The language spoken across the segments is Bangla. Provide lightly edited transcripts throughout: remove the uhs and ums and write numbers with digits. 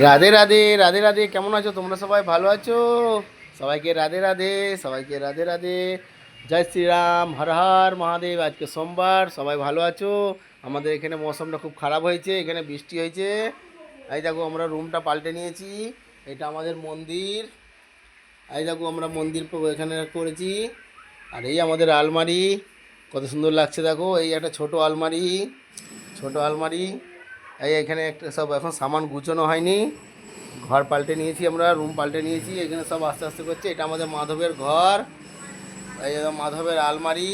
রাধে রাধে রাধে রাধে, কেমন আছো তোমরা? সবাই ভালো আছো? সবাইকে রাধে রাধে, সবাইকে রাধে রাধে। জয় শ্রীরাম, হর হর মহাদেব। আজকে সোমবার, সবাই ভালো আছো? আমাদের এখানে মৌসুমটা খুব খারাপ হয়েছে, এখানে বৃষ্টি হয়েছে। এই দেখো আমরা রুমটা পাল্টে নিয়েছি, এটা আমাদের মন্দির। এই দেখো আমরা মন্দির এখানে করেছি। আর এই আমাদের আলমারি, কত সুন্দর লাগছে দেখো। এই একটা ছোট আলমারি, ছোট আলমারি। এই এখানে একটা সব এখন সামান গুছানো হয়নি, ঘর পাল্টে নিয়েছি, আমরা রুম পাল্টে নিয়েছি, এখানে সব আস্তে আস্তে করছে। এটা আমাদের মাধবের ঘর। এই যে মাধবের আলমারি,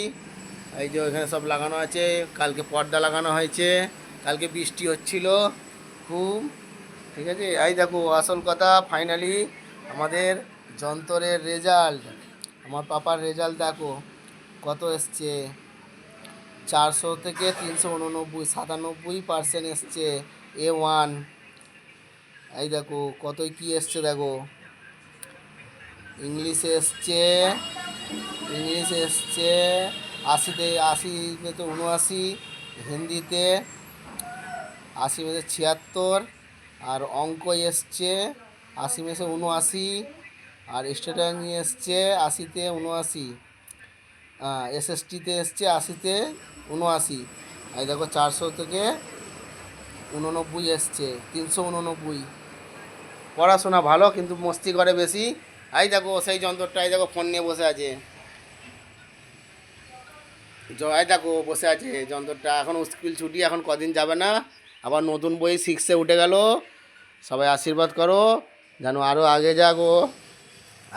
এই যে এখানে সব লাগানো আছে। কালকে পর্দা লাগানো হয়েছে, কালকে বৃষ্টি হচ্ছিল খুব, ঠিক আছে। এই দেখো আসল কথা, ফাইনালি আমাদের যন্ত্রের রেজাল্ট, আমার পাপার রেজাল্ট দেখো কত এসছে। 400 থেকে 389, 97% এসছে। A1। এই দেখো কতই কি এসছে দেখো। ইংলিশে এসছে, ইংলিশে এসছে 80তে, 80 79, হিন্দিতে 80 76, আর অঙ্ক এসছে 80 79, আর স্টেটাস নিয়ে এসছে 80তে 79, এসএসটিতে এসছে 80তে 79। এই দেখো 400 থেকে 89 এসছে, 389। পড়াশোনা ভালো কিন্তু মস্তি করে বেশি। এই দেখো সেই যন্ত্রটা, এই দেখো ফোন নিয়ে বসে আছে। এই দেখো বসে আছে যন্ত্রটা, এখন স্কুল ছুটি, এখন কদিন যাবে না, আবার নতুন বই 6-এ উঠে গেল। সবাই আশীর্বাদ করো যেন আরও আগে যাগো।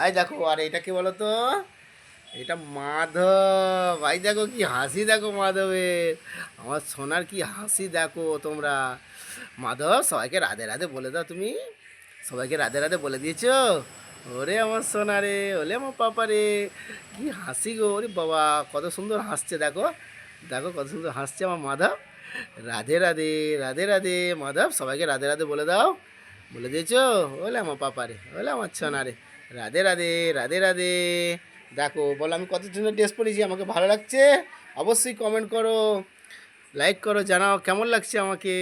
এই দেখো, আর এটা কি বলো তো, এটা মাধব। এই দেখো কি হাসি দেখো মাধবের, আমার সোনার কি হাসি দেখো তোমরা। মাধব সবাইকে রাধে রাধে বলে দাও তুমি, সবাইকে রাধে রাধে বলে দিয়েছো? ওরে আমার সোনা রে, ওলে আমার পাপা রে, কি হাসি গো। ওরে বাবা কত সুন্দর হাসছে দেখো, দেখো কত সুন্দর হাসছে আমার মাধব। রাধে রাধে রাধে রাধে। মাধব সবাইকে রাধে রাধে বলে দাও, বলে দিয়েছো? ওলে আমার পাপা রে, ওলে আমার সোনা রে, রাধে রাধে রাধে রাধে। দেখো বলো আমি কত সুন্দর ড্রেস পরেছি, আমাকে ভালো লাগছে? অবশ্যই কমেন্ট করো, লাইক করো, জানাও কেমন লাগছে আমাকে।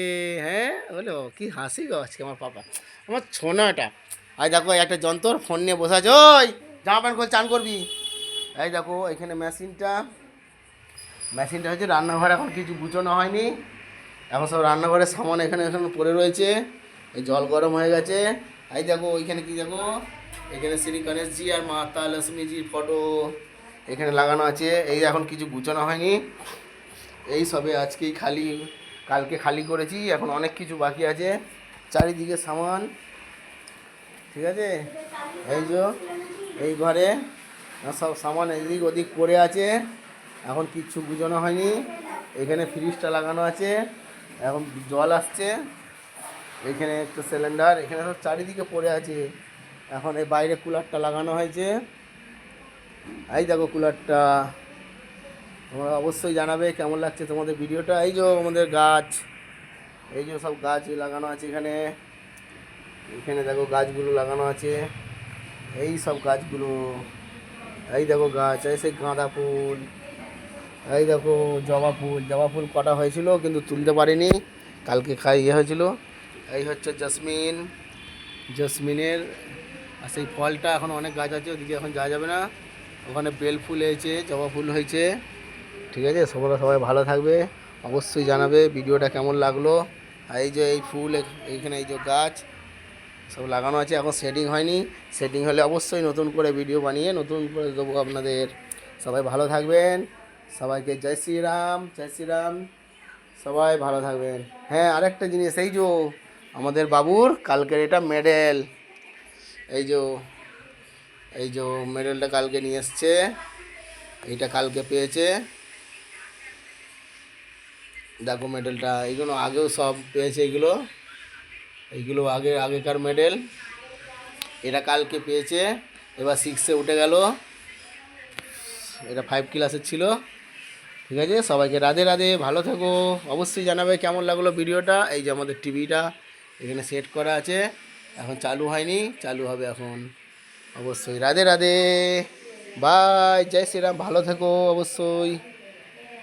হ্যাঁ বলো, কি হাসি গো আজকে আমার পাপা, আমার ছোনাটা। আই দেখো একটা যন্ত্র, ফোন নিয়ে বসা আছে। ওই জামা প্যান্ট করে চান করবি? এই দেখো এখানে মেশিনটা, মেশিনটা হচ্ছে রান্নাঘর, এখন কিছু গুছানো হয়নি, এখন সব রান্নাঘরের সামান এখানে এখানে পড়ে রয়েছে। এই জল গরম হয়ে গেছে। এই দেখো ওইখানে কি দেখো, এখানে শ্রী গণেশজি আর মাতা লক্ষ্মীজির ফটো এখানে লাগানো আছে। এই এখন কিছু গুছানো হয়নি, এই সবে আজকেই খালি, কালকে খালি করেছি, এখন অনেক কিছু বাকি আছে চারিদিকে সামান, ঠিক আছে। এই যে এই ঘরে সব সামান এদিক ওদিক পড়ে আছে, এখন কিচ্ছু গুছানো হয়নি। এখানে ফ্রিজটা লাগানো আছে, এখন জল আসছে। এখানে একটা সিলিন্ডার, এখানে সব চারিদিকে পড়ে আছে। এখন এই বাইরে কুলারটা লাগানো হয়েছে, এই দেখো কুলারটা। তোমরা অবশ্যই জানাবে কেমন লাগছে তোমাদের ভিডিওটা। এই যে আমাদের গাছ, এই যে সব গাছ লাগানো আছে এখানে, এখানে দেখো গাছগুলো লাগানো আছে, এই সব গাছগুলো। এই দেখো গাছ, এই সেই গাঁদা ফুল, এই দেখো জবা ফুল, জবা ফুল কটা হয়েছিল কিন্তু তুলতে পারিনি, কালকে ইয়ে হয়েছিল। এই হচ্ছে জসমিন, জসমিনের, আর সেই ফলটা এখন অনেক গাছ আছে, ওদিকে এখন যাওয়া যাবে না। ওখানে বেল ফুল হয়েছে, জবা ফুল হয়েছে, ঠিক আছে। সবাই ভালো থাকবে, অবশ্যই জানাবে ভিডিওটা কেমন লাগলো। আর এই যে এই ফুল, এইখানে এই যে গাছ সব লাগানো আছে, এখন সেটিং হয়নি, সেটিং হলে অবশ্যই নতুন করে ভিডিও বানিয়ে নতুন করে দেবো আপনাদের। সবাই ভালো থাকবেন, সবাইকে জয় শ্রীরাম, জয় শ্রীরাম, সবাই ভালো থাকবেন। হ্যাঁ আরেকটা জিনিস, এই যে আমাদের বাবুর কালকের এটা মেডেল, এই যে, এই যে মেডেলটা কালকে নিয়ে এসছে, এইটা কালকে পেয়েছে, দেখো মেডেলটা। এইগুলো আগেও সব পেয়েছে, এইগুলো এইগুলো আগেকার মেডেল, এটা কালকে পেয়েছে। এবার 6-এ উঠে গেল, এটা 5 ক্লাসের ছিল, ঠিক আছে। সবাইকে রাধে রাধে, ভালো থেকো, অবশ্যই জানাবে কেমন লাগলো ভিডিওটা। এই যে আমাদের টিভিটা এখানে সেট করা আছে, এখন চালু হয়নি, চালু হবে এখন। অবশ্যই রাধে রাধে, বাই, জয় শ্রীরাম, ভালো থেকো অবশ্যই।